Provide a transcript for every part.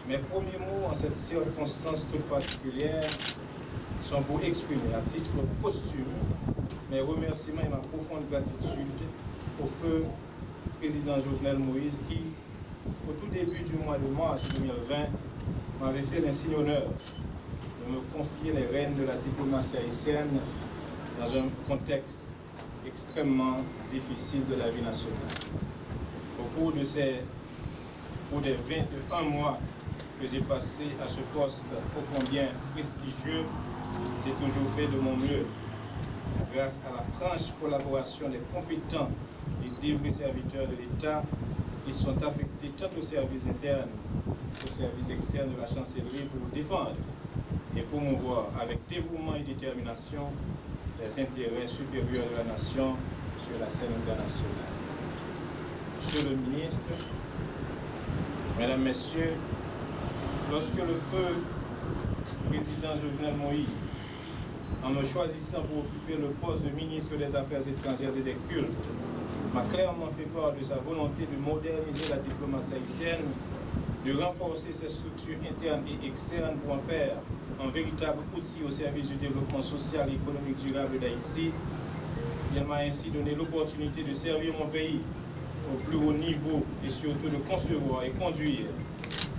Mes premiers mots en cette circonstance toute particulière sont pour exprimer à titre posthume mes remerciements et ma profonde gratitude au feu président Jovenel Moïse qui, au tout début du mois de mars 2020, m'avait fait l'insigne honneur de me confier les rênes de la diplomatie haïtienne dans un contexte extrêmement difficile de la vie nationale. Au cours des 21 mois que j'ai passé à ce poste ô combien prestigieux, j'ai toujours fait de mon mieux. Grâce à la franche collaboration des compétents et dévoués serviteurs de l'État qui sont affectés tant aux services internes qu'aux services externes de la chancellerie pour défendre et promouvoir avec dévouement et détermination les intérêts supérieurs de la nation sur la scène internationale. Monsieur le ministre, Mesdames, Messieurs, lorsque le feu président Jovenel Moïse, en me choisissant pour occuper le poste de ministre des Affaires étrangères et des cultes, m'a clairement fait part de sa volonté de moderniser la diplomatie haïtienne, de renforcer ses structures internes et externes pour en faire un véritable outil au service du développement social et économique durable d'Haïti. Il m'a ainsi donné l'opportunité de servir mon pays au plus haut niveau et surtout de concevoir et conduire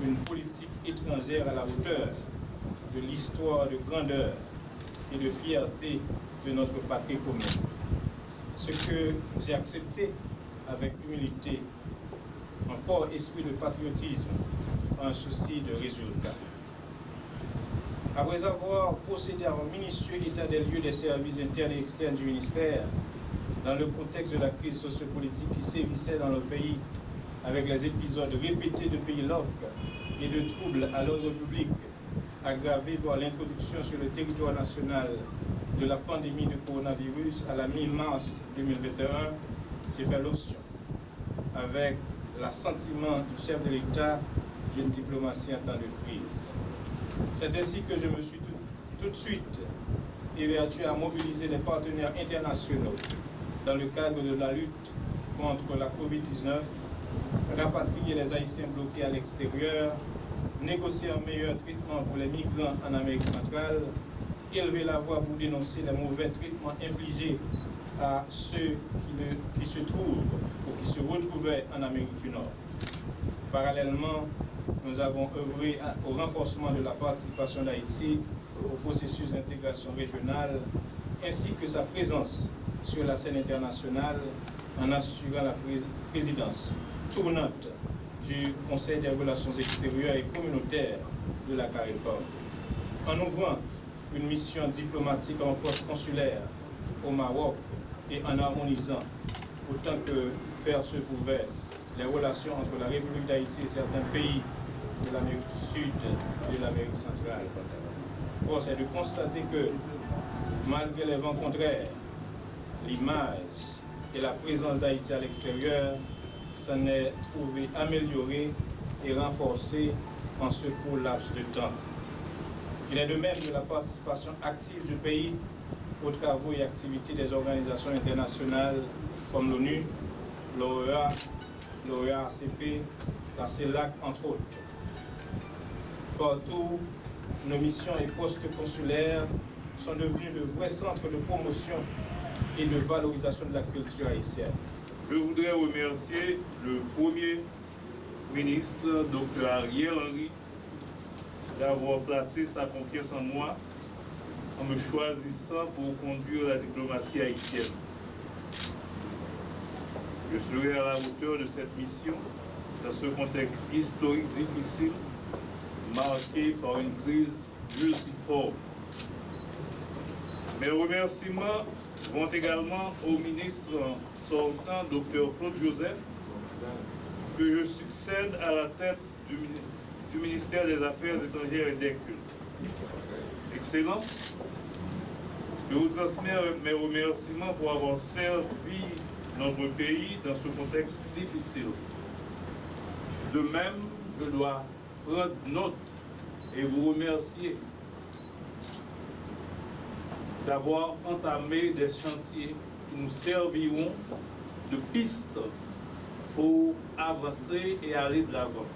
une politique étrangère à la hauteur de l'histoire de grandeur et de fierté de notre patrie commune. Ce que j'ai accepté avec humilité, un fort esprit de patriotisme, un souci de résultat. Après avoir procédé à un minutieux état des lieux des services internes et externes du ministère, dans le contexte de la crise sociopolitique qui sévissait dans le pays, avec les épisodes répétés de pays locaux et de troubles à l'ordre public, aggravés par l'introduction sur le territoire national de la pandémie de coronavirus à la mi-mars 2021, j'ai fait l'option, avec l'assentiment du chef de l'État, d'une diplomatie en temps de crise. C'est ainsi que je me suis tout de suite évertué à mobiliser les partenaires internationaux dans le cadre de la lutte contre la Covid-19, rapatrier les Haïtiens bloqués à l'extérieur, négocier un meilleur traitement pour les migrants en Amérique centrale, élever la voix pour dénoncer les mauvais traitements infligés à ceux qui se trouvent ou qui se retrouvaient en Amérique du Nord. Parallèlement, nous avons œuvré au renforcement de la participation d'Haïti au processus d'intégration régionale, ainsi que sa présence sur la scène internationale en assurant la présidence tournante du Conseil des relations extérieures et communautaires de la CARICOM. En ouvrant une mission diplomatique en poste consulaire au Maroc et en harmonisant autant que faire se pouvait les relations entre la République d'Haïti et certains pays de l'Amérique du Sud et de l'Amérique centrale. Force est de constater que, malgré les vents contraires, l'image et la présence d'Haïti à l'extérieur s'en est trouvée améliorée et renforcée en ce court laps de temps. Il est de même de la participation active du pays aux travaux et activités des organisations internationales comme l'ONU, l'OEA, l'OEA-ACP, la CELAC, entre autres. Partout, nos missions et postes consulaires sont devenus de vrais centres de promotion et de valorisation de la culture haïtienne. Je voudrais remercier le Premier ministre, Dr. Ariel Henry, d'avoir placé sa confiance en moi en me choisissant pour conduire la diplomatie haïtienne. Je serai à la hauteur de cette mission dans ce contexte historique difficile marqué par une crise multiforme. Mes remerciements vont également au ministre sortant, Dr. Claude Joseph, que je succède à la tête du ministère des Affaires étrangères et des cultes. Excellence, je vous transmets mes remerciements pour avoir servi notre pays dans ce contexte difficile. De même, je dois prendre note et vous remercier d'avoir entamé des chantiers qui nous serviront de piste pour avancer et aller de l'avant.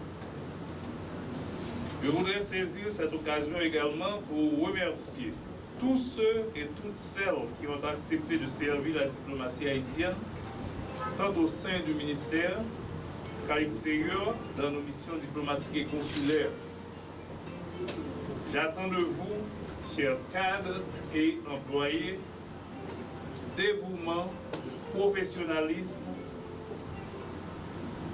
Je voudrais saisir cette occasion également pour remercier tous ceux et toutes celles qui ont accepté de servir la diplomatie haïtienne, tant au sein du ministère qu'à l'extérieur, dans nos missions diplomatiques et consulaires. J'attends de vous, chers cadres et employés, dévouement, professionnalisme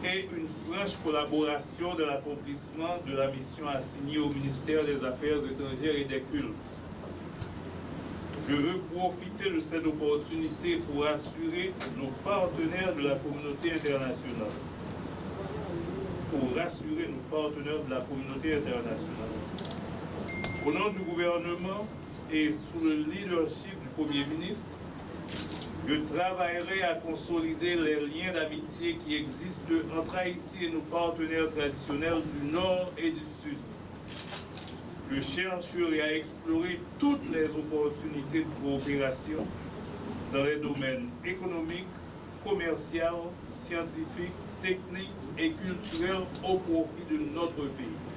et une franche collaboration dans l'accomplissement de la mission assignée au ministère des Affaires étrangères et des Cultes. Je veux profiter de cette opportunité pour rassurer nos partenaires de la communauté internationale. Au nom du gouvernement et sous le leadership du Premier ministre, je travaillerai à consolider les liens d'amitié qui existent entre Haïti et nos partenaires traditionnels du Nord et du Sud. Je chercherai à explorer toutes les opportunités de coopération dans les domaines économiques, commerciaux, scientifiques, techniques et culturels au profit de notre pays.